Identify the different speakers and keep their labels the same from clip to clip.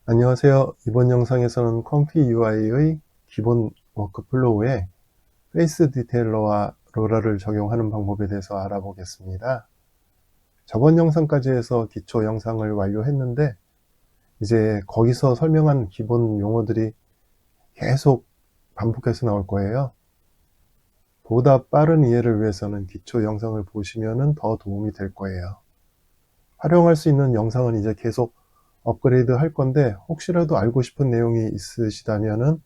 Speaker 1: 안녕하세요. 이번 영상에서는 컴피 UI의 기본 워크플로우에 페이스 디테일러와 로라를 적용하는 방법에 대해서 알아보겠습니다. 저번 영상까지 해서 기초 영상을 완료했는데 이제 거기서 설명한 기본 용어들이 계속 반복해서 나올 거예요. 보다 빠른 이해를 위해서는 기초 영상을 보시면 더 도움이 될 거예요. 활용할 수 있는 영상은 이제 계속 업그레이드 할 건데 혹시라도 알고 싶은 내용이 있으시다면은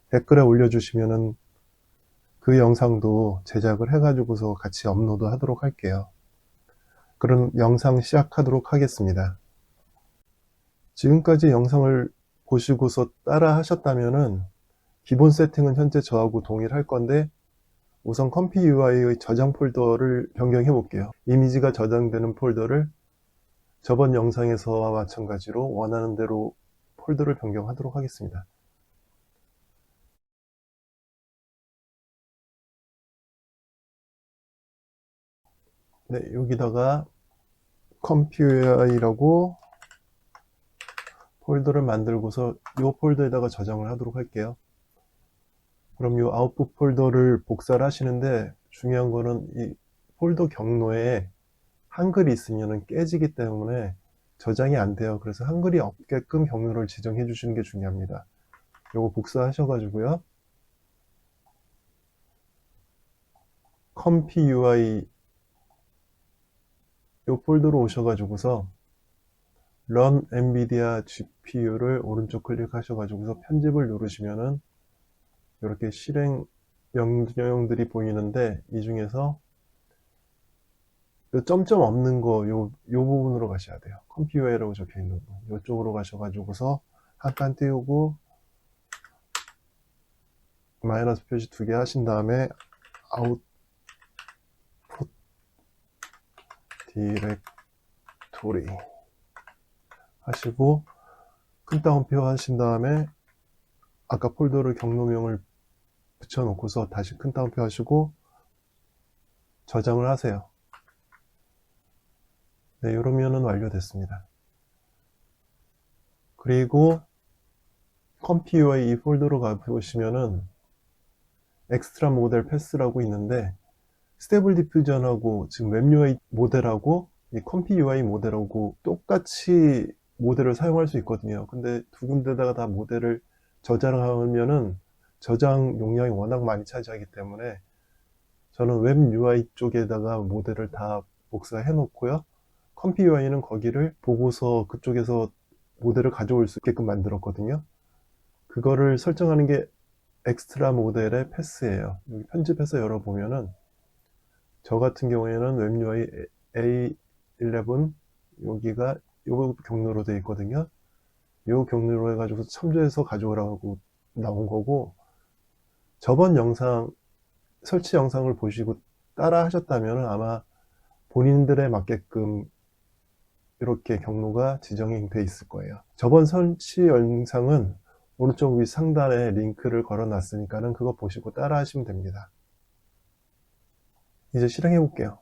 Speaker 1: 댓글에 올려주시면은 그 영상도 제작을 해가지고서 같이 업로드 하도록 할게요. 그럼 영상 시작하도록 하겠습니다. 지금까지 영상을 보시고서 따라 하셨다면은 기본 세팅은 현재 저하고 동일할 건데 우선 컴피 UI의 저장 폴더를 변경해 볼게요. 이미지가 저장되는 폴더를 저번 영상에서와 마찬가지로 원하는 대로 폴더를 변경하도록 하겠습니다. 네, 여기다가 컴피 UI라고 폴더를 만들고서 이 폴더에다가 저장을 하도록 할게요. 그럼 이 아웃풋 폴더를 복사를 하시는데 중요한 거는 이 폴더 경로에 한글이 있으면 깨지기 때문에 저장이 안 돼요. 그래서 한글이 없게끔 경로를 지정해 주시는 게 중요합니다. 요거 복사하셔가지고요. 컴피 UI 요 폴더로 오셔가지고서 Run NVIDIA GPU를 오른쪽 클릭하셔가지고서 편집을 누르시면은 이렇게 실행 명령들이 보이는데 이 중에서 요 점점 없는 거 요 부분으로 가셔야 돼요. 컴퓨어라고 적혀 있는 거 요쪽으로 가셔가지고서 한 칸 띄우고 마이너스 표시 2개 하신 다음에 아웃풋 디렉토리 하시고 큰 따옴표 하신 다음에 아까 폴더를 경로명을 붙여 놓고서 다시 큰 따옴표 하시고 저장을 하세요. 네, 이러면은 완료됐습니다. 그리고 컴퓨어의 이 폴더로 가보시면은 엑스트라 모델 패스라고 있는데 스테이블 디퓨전하고 지금 웹 UI 모델하고 이 컴피 UI 모델하고 똑같이 모델을 사용할 수 있거든요. 근데 두 군데다가 다 모델을 저장하면은 저장 용량이 워낙 많이 차지하기 때문에 저는 웹 UI 쪽에다가 모델을 다 복사해 놓고요. 컴피 UI는 거기를 보고서 그쪽에서 모델을 가져올 수 있게끔 만들었거든요. 그거를 설정하는 게 엑스트라 모델의 패스예요. 여기 편집해서 열어보면은 저 같은 경우에는 웹 UI A11 여기가 요 경로로 되어 있거든요. 요 경로로 해가지고 참조해서 가져오라고 나온 거고 저번 영상 설치 영상을 보시고 따라 하셨다면 아마 본인들에 맞게끔 이렇게 경로가 지정이 돼 있을 거예요. 저번 설치 영상은 오른쪽 위 상단에 링크를 걸어 놨으니까는 그거 보시고 따라 하시면 됩니다. 이제 실행해 볼게요.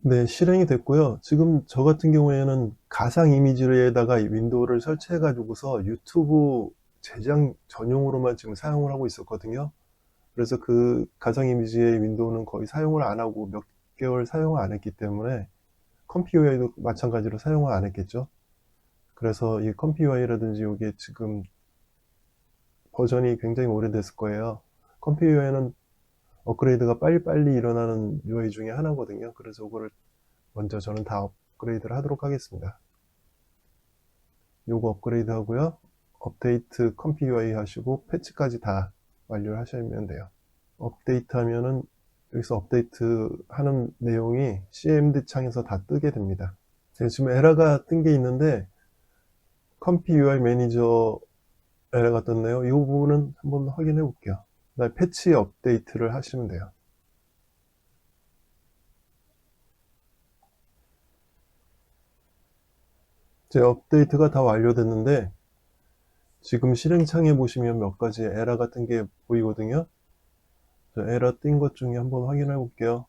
Speaker 1: 네, 실행이 됐고요. 지금 저 같은 경우에는 가상 이미지에다가 윈도우를 설치해 가지고서 유튜브 제작 전용으로만 지금 사용을 하고 있었거든요. 그래서 그 가상 이미지의 윈도우는 거의 사용을 안 하고 몇 개월 사용을 안 했기 때문에 컴퓨어에도 마찬가지로 사용을 안 했겠죠. 그래서 이 컴퓨어라든지 이게 지금 버전이 굉장히 오래됐을 거예요. 컴퓨어에는 업그레이드가 빨리빨리 일어나는 UI 중에 하나거든요. 그래서 이거를 먼저 저는 다 업그레이드를 하도록 하겠습니다. 요거 업그레이드 하고요. 업데이트 컴피 UI 하시고 패치까지 다 완료를 하시면 돼요. 업데이트 하면은 여기서 업데이트 하는 내용이 CMD 창에서 다 뜨게 됩니다. 지금 에러가 뜬 게 있는데 컴피 UI 매니저 에러가 떴네요. 이 부분은 한번 확인해 볼게요. 그다음에 패치 업데이트를 하시면 돼요. 제 업데이트가 다 완료됐는데 지금 실행창에 보시면 몇 가지 에러 같은 게 보이거든요. 에러 띈 것 중에 한번 확인해 볼게요.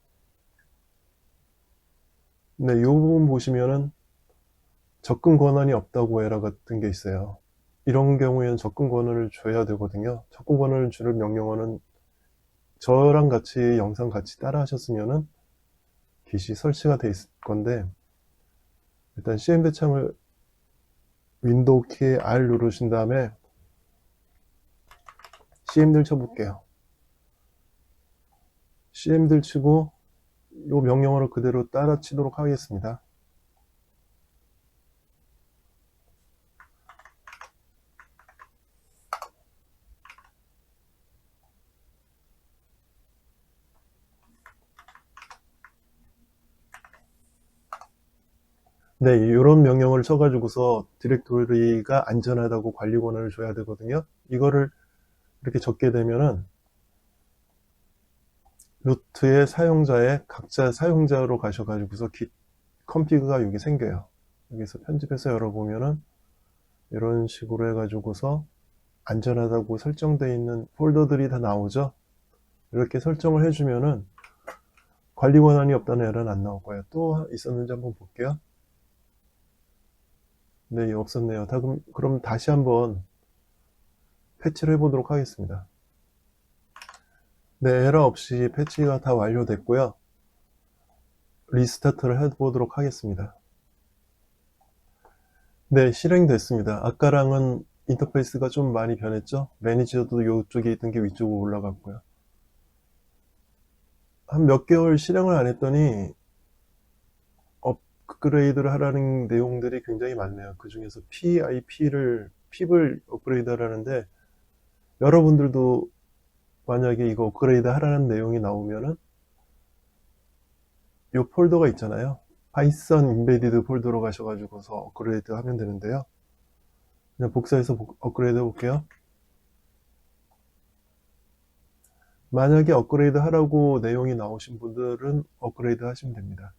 Speaker 1: 네, 이 부분 보시면은 접근 권한이 없다고 에러 같은 게 있어요. 이런 경우에는 접근 권한을 줘야 되거든요. 접근 권한을 주는 명령어는 저랑 같이 영상 같이 따라 하셨으면은 깃이 설치가 돼 있을 건데, 일단 CMD 창을 윈도우 키 R 누르신 다음에 CMD를 쳐볼게요. CMD를 치고 이 명령어를 그대로 따라 치도록 하겠습니다. 네, 이런 명령어를 쳐가지고서 디렉토리가 안전하다고 관리 권한을 줘야 되거든요. 이거를 이렇게 적게 되면은 루트의 사용자의 각자 사용자로 가셔가지고서 git 컴피그가 여기 생겨요. 여기서 편집해서 열어보면은 이런 식으로 해가지고서 안전하다고 설정되어 있는 폴더들이 다 나오죠. 이렇게 설정을 해주면은 관리 권한이 없다는 에러는 안 나올 거예요. 또 있었는지 한번 볼게요. 네, 없었네요. 그럼 다시 한번 패치를 해보도록 하겠습니다. 네, 에러 없이 패치가 다 완료됐고요. 리스타트를 해보도록 하겠습니다. 네, 실행됐습니다. 아까랑은 인터페이스가 좀 많이 변했죠. 매니저도 이쪽에 있던 게 위쪽으로 올라갔고요. 한 몇 개월 실행을 안 했더니 업그레이드를 하라는 내용들이 굉장히 많네요. 그 중에서 PIP를 업그레이드 하라는데, 여러분들도 만약에 이거 업그레이드 하라는 내용이 나오면은 이 폴더가 있잖아요. 파이썬 인베디드 폴더로 가셔가지고서 업그레이드 하면 되는데요. 그냥 복사해서 업그레이드 해볼게요. 만약에 업그레이드 하라고 내용이 나오신 분들은 업그레이드 하시면 됩니다.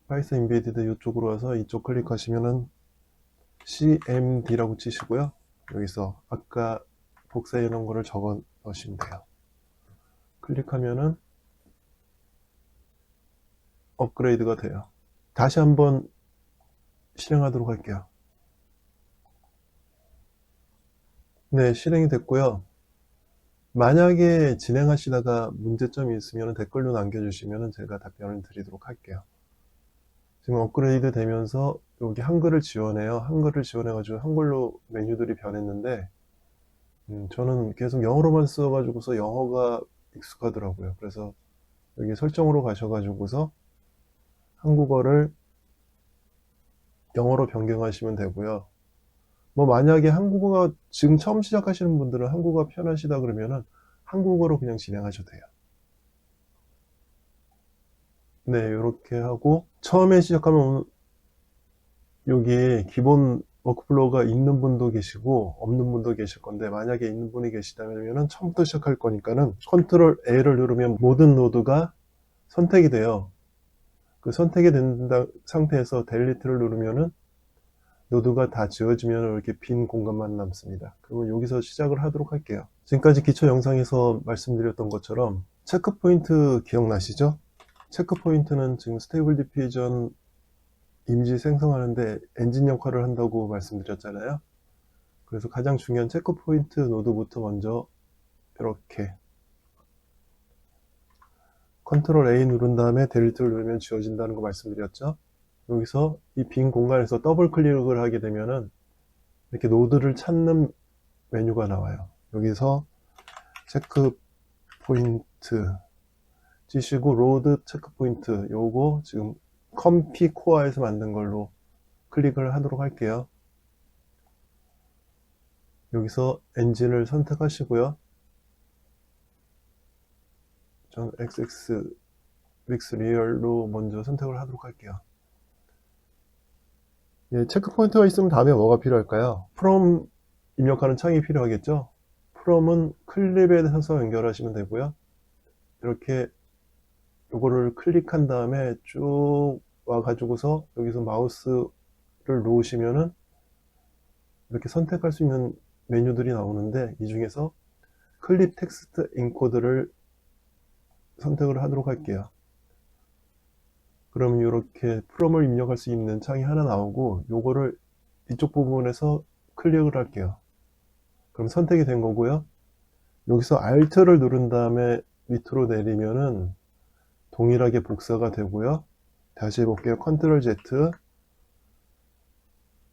Speaker 1: 파이썬 인베디드 이쪽으로 와서 이쪽 클릭하시면은 CMD라고 치시고요. 여기서 아까 복사해 놓은 거를 적어 넣으시면 돼요. 클릭하면은 업그레이드가 돼요. 다시 한번 실행하도록 할게요. 네, 실행이 됐고요. 만약에 진행하시다가 문제점이 있으면 댓글로 남겨주시면 제가 답변을 드리도록 할게요. 지금 업그레이드 되면서 여기 한글을 지원해요. 한글을 지원해가지고 한글로 메뉴들이 변했는데, 저는 계속 영어로만 써가지고서 영어가 익숙하더라고요. 그래서 여기 설정으로 가셔가지고서 한국어를 영어로 변경하시면 되고요. 뭐 만약에 한국어가 지금 처음 시작하시는 분들은 한국어가 편하시다 그러면은 한국어로 그냥 진행하셔도 돼요. 네, 이렇게 하고 처음에 시작하면 여기 기본 워크플로우가 있는 분도 계시고 없는 분도 계실 건데, 만약에 있는 분이 계시다면 처음부터 시작할 거니까는 컨트롤 A를 누르면 모든 노드가 선택이 돼요. 그 선택이 된 상태에서 델리트를 누르면은 노드가 다 지워지면 이렇게 빈 공간만 남습니다. 그러면 여기서 시작을 하도록 할게요. 지금까지 기초 영상에서 말씀드렸던 것처럼 체크포인트 기억나시죠? 체크포인트는 지금 스테이블 디퓨전 이미지 생성하는데 엔진 역할을 한다고 말씀드렸잖아요. 그래서 가장 중요한 체크포인트 노드부터 먼저 이렇게 컨트롤 A 누른 다음에 델리트를 누르면 지워진다는 거 말씀드렸죠. 여기서 이 빈 공간에서 더블 클릭을 하게 되면은 이렇게 노드를 찾는 메뉴가 나와요. 여기서 체크 포인트 치시고 로드 체크 포인트, 요거 지금 컴피 코어에서 만든 걸로 클릭을 하도록 할게요. 여기서 엔진을 선택하시고요. 전 XX 믹스 리얼로 먼저 선택을 하도록 할게요. 예, 체크 포인트가 있으면 다음에 뭐가 필요할까요? from 입력하는 창이 필요하겠죠? from은 클립에 대해서 연결하시면 되고요. 이렇게 요거를 클릭한 다음에 쭉 와가지고서 여기서 마우스를 놓으시면은 이렇게 선택할 수 있는 메뉴들이 나오는데, 이 중에서 클립 텍스트 인코드를 선택을 하도록 할게요. 그러면 이렇게 프롬을 입력할 수 있는 창이 하나 나오고, 요거를 이쪽 부분에서 클릭을 할게요. 그럼 선택이 된 거고요. 여기서 Alt를 누른 다음에 밑으로 내리면은 동일하게 복사가 되고요. 다시 해볼게요. Ctrl Z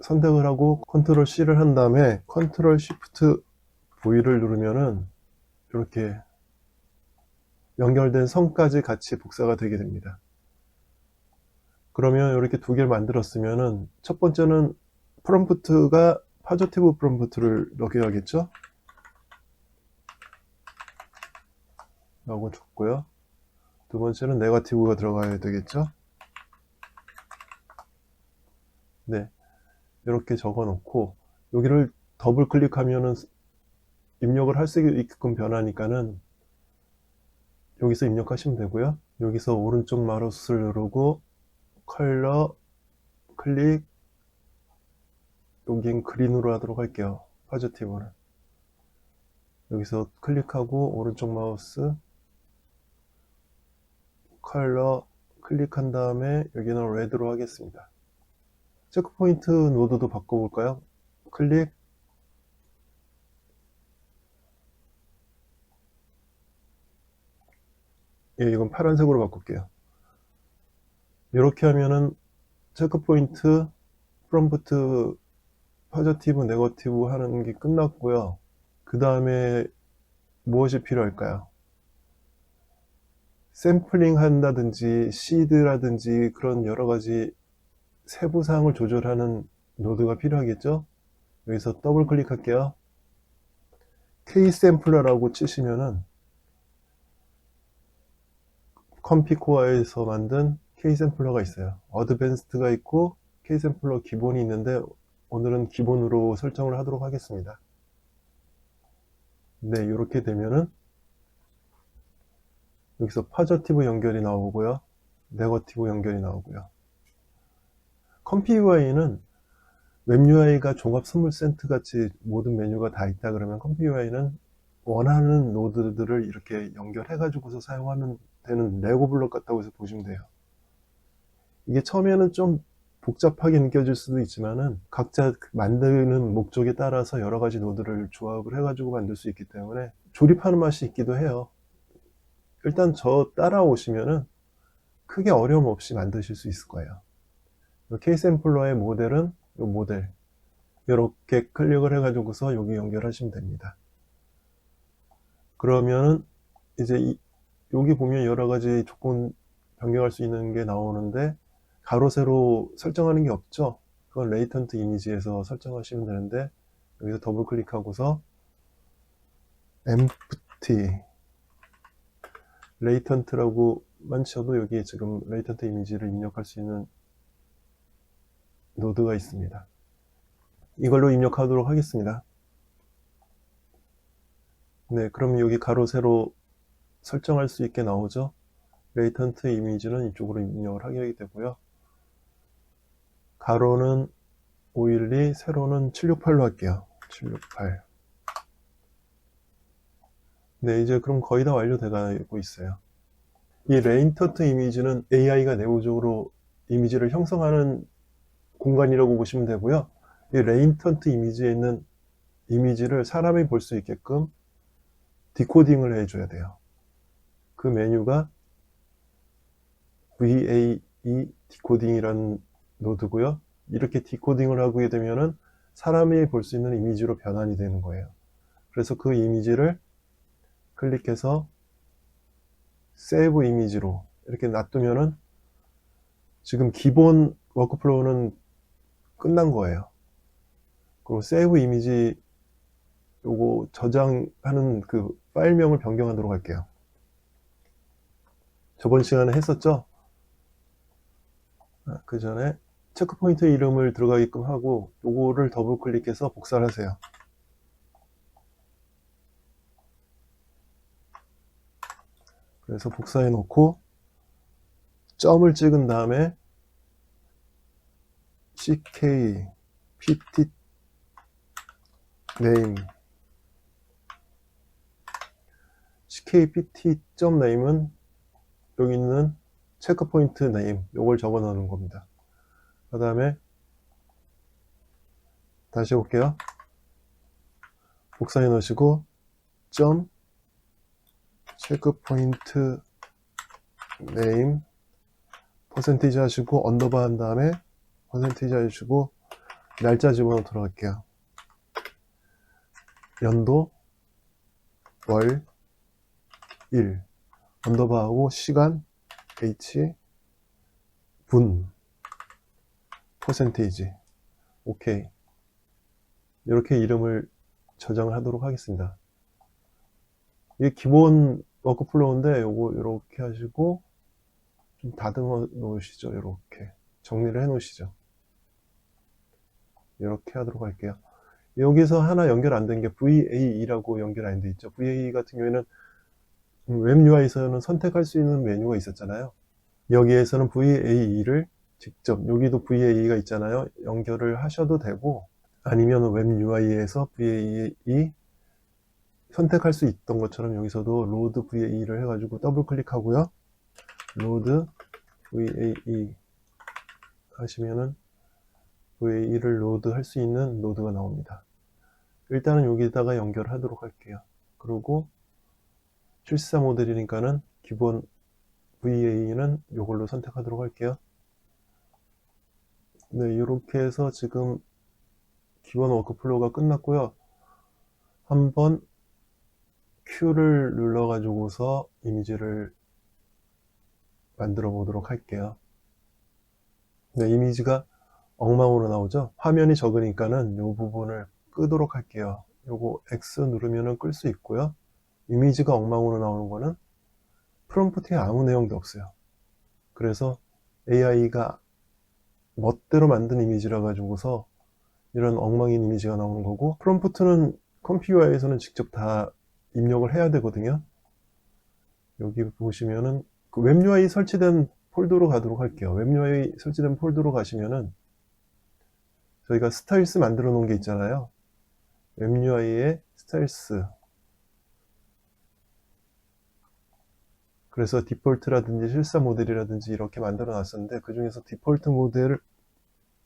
Speaker 1: 선택을 하고 Ctrl C를 한 다음에 Ctrl Shift V를 누르면은 이렇게 연결된 선까지 같이 복사가 되게 됩니다. 그러면 이렇게 두 개를 만들었으면은 첫 번째는 프롬프트가 파저티브 프롬프트를 넣어야겠죠? 라고 줬고요. 두 번째는 네거티브가 들어가야 되겠죠? 네, 이렇게 적어 놓고 여기를 더블 클릭하면은 입력을 할 수 있게끔 변하니까는 여기서 입력하시면 되고요. 여기서 오른쪽 마우스를 누르고 컬러 클릭, 여긴 그린으로 하도록 할게요. 파저티브를 여기서 클릭하고 오른쪽 마우스 컬러 클릭한 다음에 여기는 레드로 하겠습니다. 체크포인트 노드도 바꿔볼까요? 클릭, 예, 이건 파란색으로 바꿀게요. 이렇게 하면은 체크포인트, 프롬프트, 파저티브, 네거티브 하는 게 끝났고요. 그 다음에 무엇이 필요할까요? 샘플링 한다든지 시드라든지 그런 여러가지 세부사항을 조절하는 노드가 필요하겠죠? 여기서 더블 클릭할게요. K샘플러라고 치시면은 컴피코어에서 만든 K샘플러가 있어요. 어드밴스드가 있고 K샘플러 기본이 있는데 오늘은 기본으로 설정을 하도록 하겠습니다. 네, 이렇게 되면은 여기서 파저티브 연결이 나오고요. 네거티브 연결이 나오고요. 컴피UI는 웹UI가 종합 선물 센트 같이 모든 메뉴가 다 있다 그러면 컴피UI는 원하는 노드들을 이렇게 연결해 가지고서 사용하면 되는 레고 블록 같다고 해서 보시면 돼요. 이게 처음에는 좀 복잡하게 느껴질 수도 있지만은 각자 만드는 목적에 따라서 여러 가지 노드를 조합을 해 가지고 만들 수 있기 때문에 조립하는 맛이 있기도 해요. 일단 저 따라오시면은 크게 어려움 없이 만드실 수 있을 거예요. K샘플러의 모델은 이 모델 이렇게 클릭을 해 가지고서 여기 연결하시면 됩니다. 그러면은 이제 여기 보면 여러 가지 조건 변경할 수 있는 게 나오는데 가로 세로 설정하는 게 없죠. 그건 레이턴트 이미지에서 설정하시면 되는데 여기서 더블 클릭하고서 empty 레이턴트라고만 쳐도 여기 지금 레이턴트 이미지를 입력할 수 있는 노드가 있습니다. 이걸로 입력하도록 하겠습니다. 네, 그럼 여기 가로 세로 설정할 수 있게 나오죠. 레이턴트 이미지는 이쪽으로 입력을 하게 되고요. 가로는 512, 세로는 768로 할게요. 768. 네, 이제 그럼 거의 다 완료되고 있어요. 이 레이턴트 이미지는 AI가 내부적으로 이미지를 형성하는 공간이라고 보시면 되고요. 이 레이턴트 이미지에 있는 이미지를 사람이 볼 수 있게끔 디코딩을 해줘야 돼요. 그 메뉴가 VAE 디코딩이라는 노드고요. 이렇게 디코딩을 하게 되면은 사람이 볼 수 있는 이미지로 변환이 되는 거예요. 그래서 그 이미지를 클릭해서 세이브 이미지로 이렇게 놔두면은 지금 기본 워크플로우는 끝난 거예요. 그리고 세이브 이미지 요거 저장하는 그 파일명을 변경하도록 할게요. 저번 시간에 했었죠? 그 전에 체크포인트 이름을 들어가게끔 하고 요거를 더블 클릭해서 복사를 하세요. 그래서 복사해 놓고 점을 찍은 다음에 CK PT name CK PT.name은 여기 있는 체크포인트 네임 요걸 적어 넣는 겁니다. 그 다음에 다시 볼게요. 복사해 넣으시고 점 체크포인트 네임 퍼센티지 하시고 언더바 한 다음에 퍼센티지 하시고 날짜 집어넣도록 할게요. 연도 월 일 언더바하고 시간 h 분 퍼센테이지 오케이. 이렇게 이름을 저장을 하도록 하겠습니다. 이게 기본 워크플로우인데 요거 이렇게 하시고 좀 다듬어 놓으시죠. 이렇게 정리를 해 놓으시죠. 이렇게 하도록 할게요. 여기서 하나 연결 안 된 게 VAE라고 연결 안 돼 있죠. VAE 같은 경우에는 웹 UI에서는 선택할 수 있는 메뉴가 있었잖아요. 여기에서는 VAE를 직접 여기도 VAE가 있잖아요. 연결을 하셔도 되고 아니면 웹 UI에서 VAE 선택할 수 있던 것처럼 여기서도 로드 VAE를 해가지고 더블 클릭하고요. 로드 VAE 하시면은 VAE를 로드 할 수 있는 노드가 나옵니다. 일단은 여기다가 연결하도록 할게요. 그리고 실사 모델이니까는 기본 VAE는 이걸로 선택하도록 할게요. 네, 이렇게 해서 지금 기본 워크플로우가 끝났고요. 한번 Q를 눌러 가지고서 이미지를 만들어 보도록 할게요. 네, 이미지가 엉망으로 나오죠. 화면이 적으니까는 이 부분을 끄도록 할게요. 요거 X 누르면은 끌 수 있고요. 이미지가 엉망으로 나오는 거는 프롬프트에 아무 내용도 없어요. 그래서 AI가 멋대로 만든 이미지라 가지고서 이런 엉망인 이미지가 나오는 거고, 프롬프트는 컴퓨터에서는 직접 다 입력을 해야 되거든요. 여기 보시면은 그 웹 UI 설치된 폴더로 가도록 할게요. 웹 UI 설치된 폴더로 가시면은 저희가 스타일스 만들어 놓은 게 있잖아요. 웹 UI에 스타일스, 그래서 디폴트라든지 실사 모델이라든지 이렇게 만들어 놨었는데 그 중에서 디폴트 모델을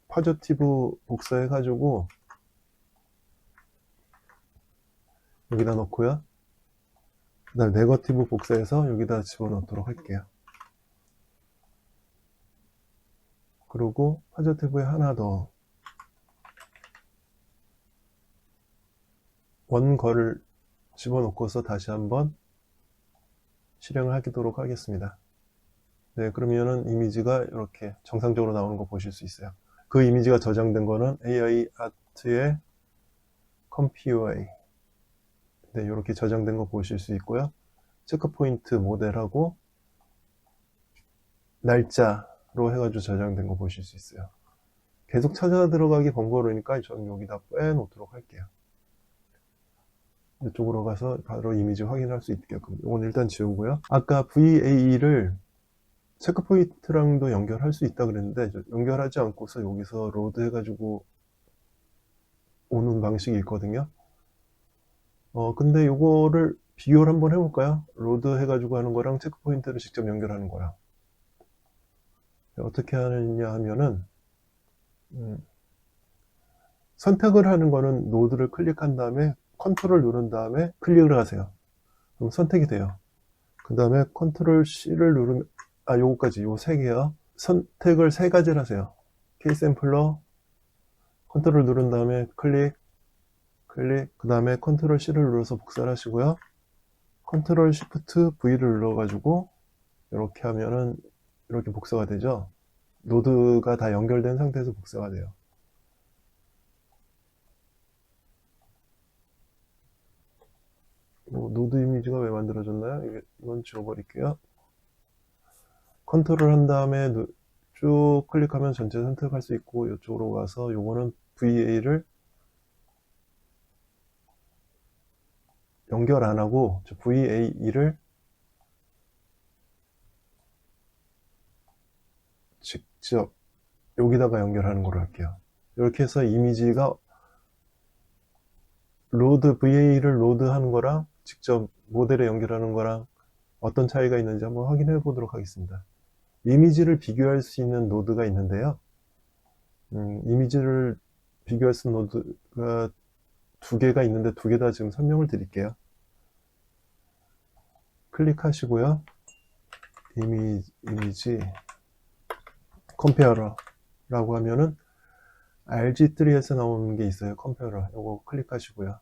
Speaker 1: 파저티브 복사해 가지고 여기다 넣고요. 그 다음 네거티브 복사해서 여기다 집어넣도록 할게요. 그리고 파저티브에 하나 더 원거를 집어넣고서 다시 한번 실행을 하도록 하겠습니다. 네, 그러면은 이미지가 이렇게 정상적으로 나오는 거 보실 수 있어요. 그 이미지가 저장된 거는 AI 아트의 컴퓨어웨이. 네, 이렇게 저장된 거 보실 수 있고요. 체크포인트 모델하고 날짜로 해가지고 저장된 거 보실 수 있어요. 계속 찾아 들어가기 번거로우니까 저는 여기다 빼놓도록 할게요. 이쪽으로 가서 바로 이미지 확인할 수 있게끔. 이건 일단 지우고요. 아까 VAE를 체크포인트랑도 연결할 수 있다 그랬는데 연결하지 않고서 여기서 로드 해가지고 오는 방식이 있거든요. 근데 요거를 비교를 한번 해볼까요? 로드 해가지고 하는 거랑 체크포인트를 직접 연결하는 거랑 어떻게 하느냐 하면은 선택을 하는 거는 노드를 클릭한 다음에 컨트롤 누른 다음에 클릭을 하세요. 그럼 선택이 돼요. 그 다음에 컨트롤 C를 누르면 요거까지 요 세 개요. 선택을 세 가지를 하세요. K 샘플러 컨트롤 누른 다음에 클릭 그 다음에 컨트롤 C를 눌러서 복사를 하시고요. 컨트롤 Shift V를 눌러 가지고 이렇게 하면은 이렇게 복사가 되죠. 노드가 다 연결된 상태에서 복사가 돼요. 노드 이미지가 왜 만들어졌나요? 이건 지워버릴게요. 컨트롤 한 다음에 쭉 클릭하면 전체 선택할 수 있고, 이쪽으로 가서 요거는 VA를 연결 안 하고 VAE를 직접 여기다가 연결하는 걸로 할게요. 이렇게 해서 이미지가 VA를 로드하는 거랑 직접 모델에 연결하는 거랑 어떤 차이가 있는지 한번 확인해 보도록 하겠습니다. 이미지를 비교할 수 있는 노드가 있는데요. 이미지를 비교할 수 있는 노드가 두 개가 있는데 두 개 다 지금 설명을 드릴게요. 클릭하시고요. 이미지 컴페어러라고 하면은 RG3에서 나오는 게 있어요. 컴페어러. 요거 클릭하시고요.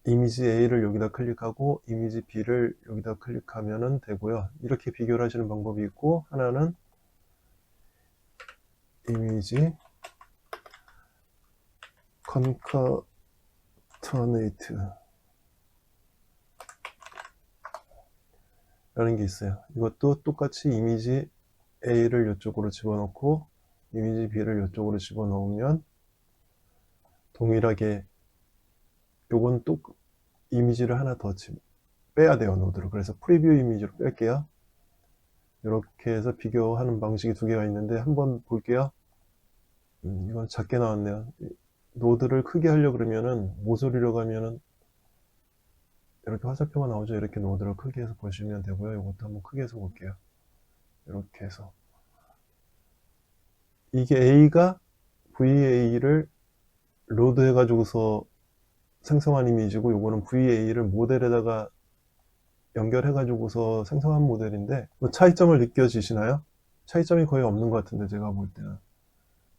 Speaker 1: 이미지 A를 여기다 클릭하고 이미지 B를 여기다 클릭하면 되고요. 이렇게 비교를 하시는 방법이 있고, 하나는 이미지 컨커터네이트 라는 게 있어요. 이것도 똑같이 이미지 A를 이쪽으로 집어넣고 이미지 B를 이쪽으로 집어넣으면 동일하게, 요건 또 이미지를 하나 더 빼야 돼요, 노드로. 그래서 프리뷰 이미지로 뺄게요. 이렇게 해서 비교하는 방식이 두 개가 있는데 한번 볼게요. 이건 작게 나왔네요. 노드를 크게 하려고 그러면은 모서리로 가면은 이렇게 화살표가 나오죠. 이렇게 노드를 크게 해서 보시면 되고요. 이것도 한번 크게 해서 볼게요. 이렇게 해서 이게 A가 VA를 로드 해가지고서 생성한 이미지고, 요거는 VA를 모델에다가 연결해가지고서 생성한 모델인데, 차이점을 느껴지시나요? 차이점이 거의 없는 것 같은데, 제가 볼 때는.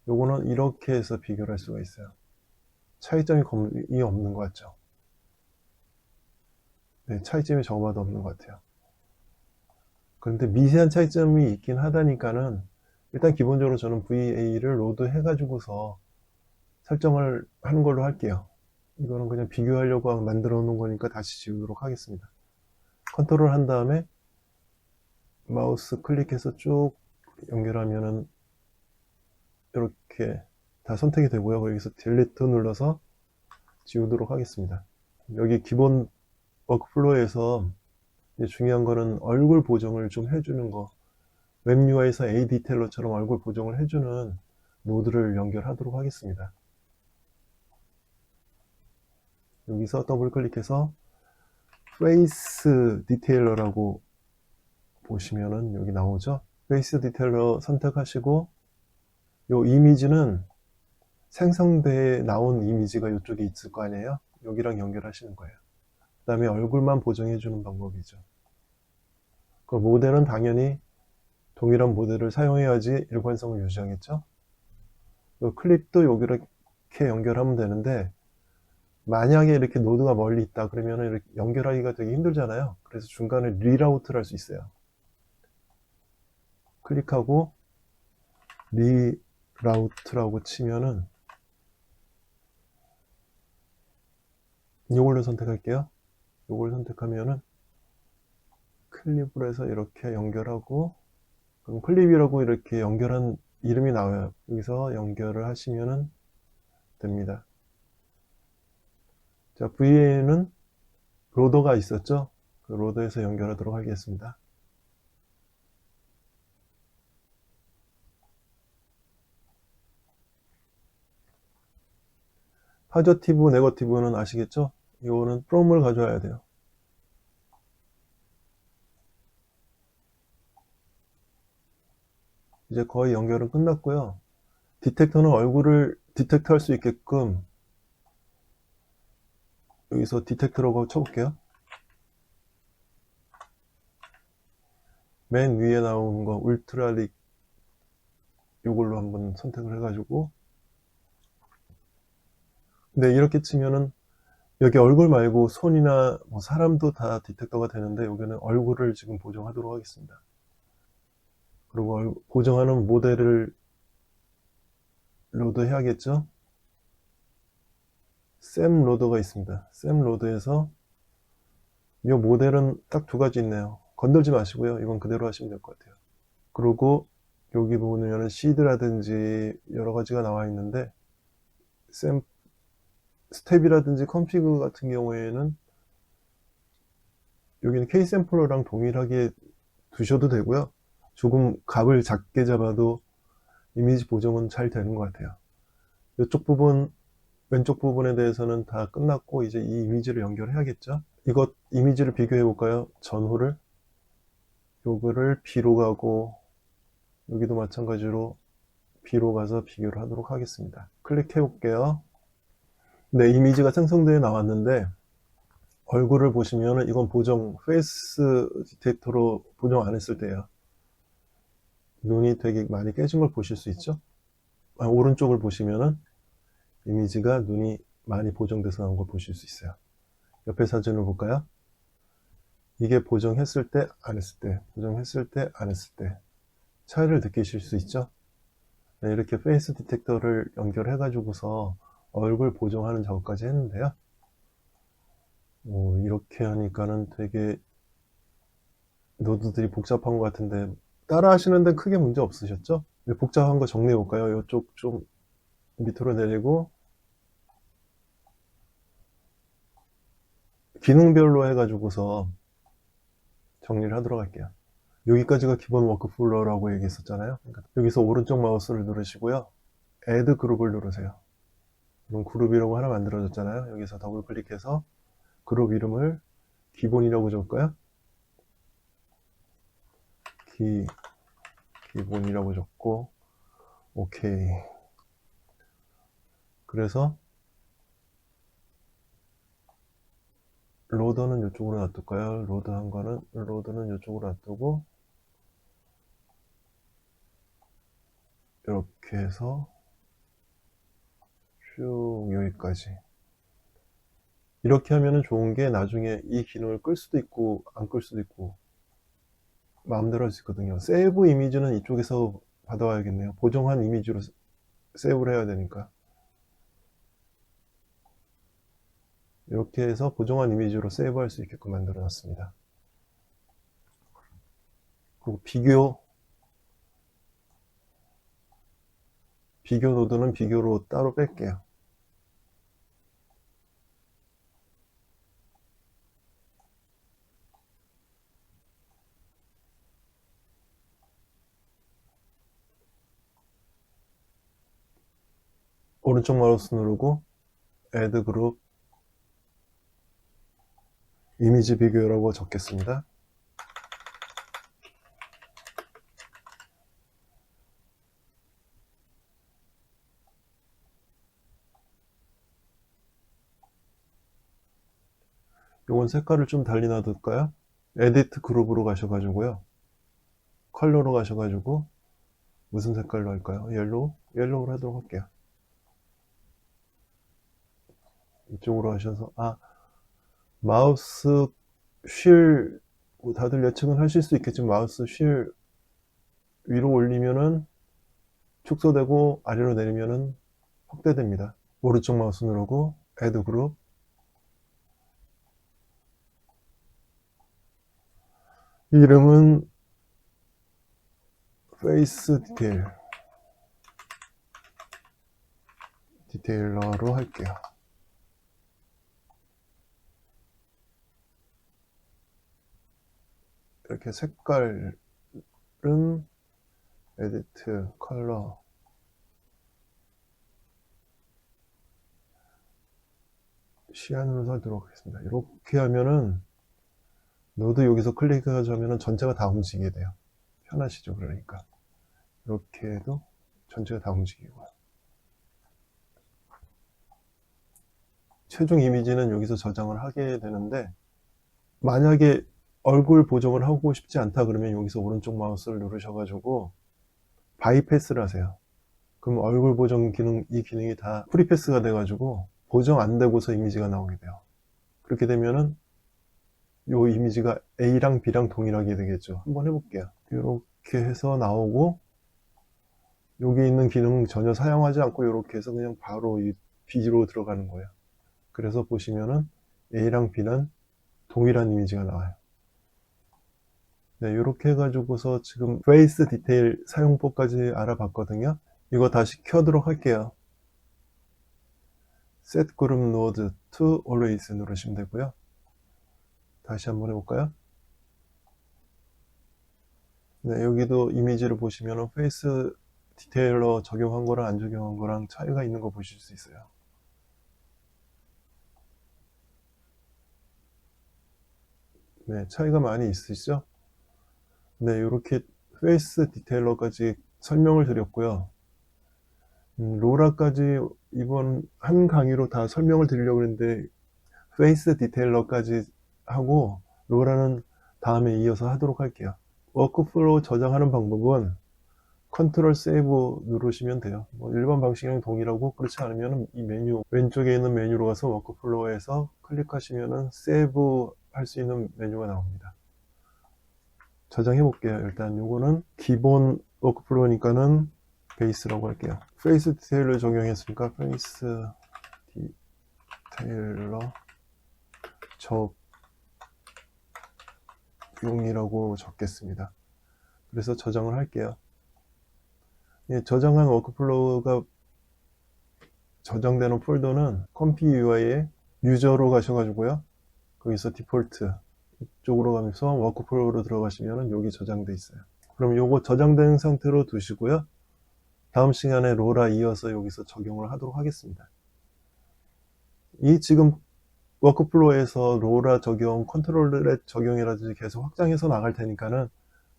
Speaker 1: 요거는 이렇게 해서 비교를 할 수가 있어요. 차이점이 거의 없는 것 같죠? 네, 차이점이 적어봐도 없는 것 같아요. 그런데 미세한 차이점이 있긴 하다니까는, 일단 기본적으로 저는 VA를 로드 해가지고서 설정을 하는 걸로 할게요. 이거는 그냥 비교하려고 만들어 놓은 거니까 다시 지우도록 하겠습니다. 컨트롤 한 다음에 마우스 클릭해서 쭉 연결하면은 이렇게 다 선택이 되고요. 여기서 딜리트 눌러서 지우도록 하겠습니다. 여기 기본 워크플로우에서 중요한 거는 얼굴 보정을 좀 해주는 거, 웹 UI에서 A 디테일러처럼 얼굴 보정을 해주는 노드를 연결하도록 하겠습니다. 여기서 더블 클릭해서 페이스 디테일러라고 보시면은 여기 나오죠. 페이스 디테일러 선택하시고, 요 이미지는 생성돼 나온 이미지가 이쪽에 있을 거 아니에요. 여기랑 연결하시는 거예요. 그 다음에 얼굴만 보정해 주는 방법이죠. 그 모델은 당연히 동일한 모델을 사용해야지 일관성을 유지하겠죠. 그 클립도 여기 이렇게 연결하면 되는데, 만약에 이렇게 노드가 멀리 있다 그러면 이렇게 연결하기가 되게 힘들잖아요. 그래서 중간에 리라우트를 할 수 있어요. 클릭하고 리라우트라고 치면은, 이걸로 선택할게요. 이걸 선택하면은 클립을 해서 이렇게 연결하고, 그럼 클립이라고 이렇게 연결한 이름이 나와요. 여기서 연결을 하시면은 됩니다. 자, VA는 로더가 있었죠? 그 로더에서 연결하도록 하겠습니다. 파저티브, 네거티브는 아시겠죠? 이거는 from을 가져와야 돼요. 이제 거의 연결은 끝났고요. 디텍터는 얼굴을 디텍트 할 수 있게끔 여기서 디텍터라고 쳐볼게요. 맨 위에 나오는 거 울트라릭, 이걸로 한번 선택을 해가지고, 근데 이렇게 치면은 여기 얼굴 말고 손이나 뭐 사람도 다 디텍터가 되는데, 여기는 얼굴을 지금 보정하도록 하겠습니다. 그리고 보정하는 모델을 로드 해야겠죠. 샘 로더가 있습니다. 샘 로드에서 이 모델은 딱 두 가지 있네요. 건들지 마시고요. 이건 그대로 하시면 될 것 같아요. 그리고 여기 보면 시드라든지 여러 가지가 나와 있는데, 샘 스텝이라든지 컴피그 같은 경우에는 여기는 K샘플러랑 동일하게 두셔도 되고요. 조금 값을 작게 잡아도 이미지 보정은 잘 되는 것 같아요. 이쪽 부분, 왼쪽 부분에 대해서는 다 끝났고, 이제 이 이미지를 연결해야겠죠. 이것 이미지를 비교해 볼까요? 전후를. 요거를 B로 가고 여기도 마찬가지로 B로 가서 비교를 하도록 하겠습니다. 클릭해 볼게요. 네, 이미지가 생성되어 나왔는데 얼굴을 보시면은 이건 보정 페이스 디텍터로 보정 안 했을 때예요. 눈이 되게 많이 깨진 걸 보실 수 있죠. 오른쪽을 보시면은 이미지가 눈이 많이 보정돼서 나온 걸 보실 수 있어요. 옆에 사진을 볼까요? 이게 보정했을 때, 안 했을 때, 보정했을 때, 안 했을 때 차이를 느끼실 수 있죠. 네, 이렇게 페이스 디텍터를 연결해 가지고서 얼굴 보정하는 작업까지 했는데요. 이렇게 하니까는 되게 노드들이 복잡한 것 같은데 따라 하시는데 크게 문제 없으셨죠? 복잡한 거 정리해 볼까요? 이쪽 좀 밑으로 내리고 기능별로 해 가지고서 정리를 하도록 할게요. 여기까지가 기본 워크플로우라고 얘기했었잖아요. 그러니까 여기서 오른쪽 마우스를 누르시고요. Add 그룹을 누르세요. 그럼 그룹이라고 하나 만들어졌잖아요. 여기서 더블 클릭해서 그룹 이름을 기본이라고 적을까요? 기본이라고 적고 오케이. 그래서 로더는 이쪽으로 놔둘까요? 로드는 이쪽으로 놔두고 이렇게 해서 쭉 여기까지. 이렇게 하면은 좋은 게 나중에 이 기능을 끌 수도 있고 안 끌 수도 있고 마음대로 할 수 있거든요. 세이브 이미지는 이쪽에서 받아와야겠네요. 보정한 이미지로 세이브를 해야 되니까. 이렇게 해서 보정한 이미지로 세이브할 수 있게끔 만들어 놨습니다. 그리고 비교 노드는 비교로 따로 뺄게요. 오른쪽 마우스 누르고 Add 그룹 이미지 비교라고 적겠습니다. 요건 색깔을 좀 달리 놔둘까요? 에디트 그룹으로 가셔가지고요. 컬러로 가셔가지고 무슨 색깔로 할까요? 옐로우로 하도록 할게요. 이쪽으로 하셔서 마우스 휠 다들 예측은 하실 수 있겠지만 마우스 휠 위로 올리면은 축소되고 아래로 내리면은 확대됩니다. 오른쪽 마우스 누르고 Add 그룹 이름은 페이스 디테일러로 할게요. 이렇게 색깔은 에디트 컬러 시안으로 하도록 하겠습니다. 이렇게 하면은 노드 여기서 클릭하자면은 전체가 다 움직이게 돼요. 편하시죠? 그러니까 이렇게 해도 전체가 다 움직이고요. 최종 이미지는 여기서 저장을 하게 되는데 만약에 얼굴 보정을 하고 싶지 않다 그러면 여기서 오른쪽 마우스를 누르셔가지고 바이패스를 하세요. 그럼 얼굴 보정 기능, 이 기능이 다 프리패스가 돼가지고 보정 안 되고서 이미지가 나오게 돼요. 그렇게 되면은 요 이미지가 A랑 B랑 동일하게 되겠죠. 한번 해볼게요. 이렇게 해서 나오고 여기 있는 기능 전혀 사용하지 않고 이렇게 해서 그냥 바로 이 B로 들어가는 거예요. 그래서 보시면은 A랑 B는 동일한 이미지가 나와요. 네, 이렇게 해가지고서 지금 페이스 디테일 사용법까지 알아봤거든요. 이거 다시 켜도록 할게요. Set Group Node to Always 누르시면 되고요. 다시 한번 해볼까요? 네, 여기도 이미지를 보시면 페이스 디테일러 적용한 거랑 안 적용한 거랑 차이가 있는 거 보실 수 있어요. 네, 차이가 많이 있으시죠? 네, 이렇게 페이스 디테일러까지 설명을 드렸고요. 로라까지 이번 한 강의로 다 설명을 드리려고 했는데 페이스 디테일러까지 하고 로라는 다음에 이어서 하도록 할게요. 워크플로우 저장하는 방법은 컨트롤 세이브 누르시면 돼요. 일반 방식이랑 동일하고, 그렇지 않으면 이 메뉴 왼쪽에 있는 메뉴로 가서 워크플로우에서 클릭하시면 세이브 할 수 있는 메뉴가 나옵니다. 저장해 볼게요. 일단 요거는 기본 워크플로우니까는 베이스라고 할게요. 페이스 디테일러 적용했으니까 페이스 디테일러 적용이라고 적겠습니다. 그래서 저장을 할게요. 예, 저장한 워크플로우가 저장되는 폴더는 컴피 UI에 유저로 가셔가지고요. 거기서 디폴트 이쪽으로 가면서 워크플로우로 들어가시면 여기 저장돼 있어요. 그럼 요거 저장된 상태로 두시고요. 다음 시간에 로라 이어서 여기서 적용을 하도록 하겠습니다. 이 지금 워크플로우에서 로라 적용, 컨트롤렛 적용이라든지 계속 확장해서 나갈 테니까는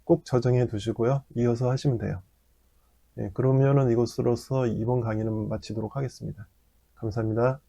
Speaker 1: 꼭 저장해 두시고요. 이어서 하시면 돼요. 예, 그러면은 이것으로서 이번 강의는 마치도록 하겠습니다. 감사합니다.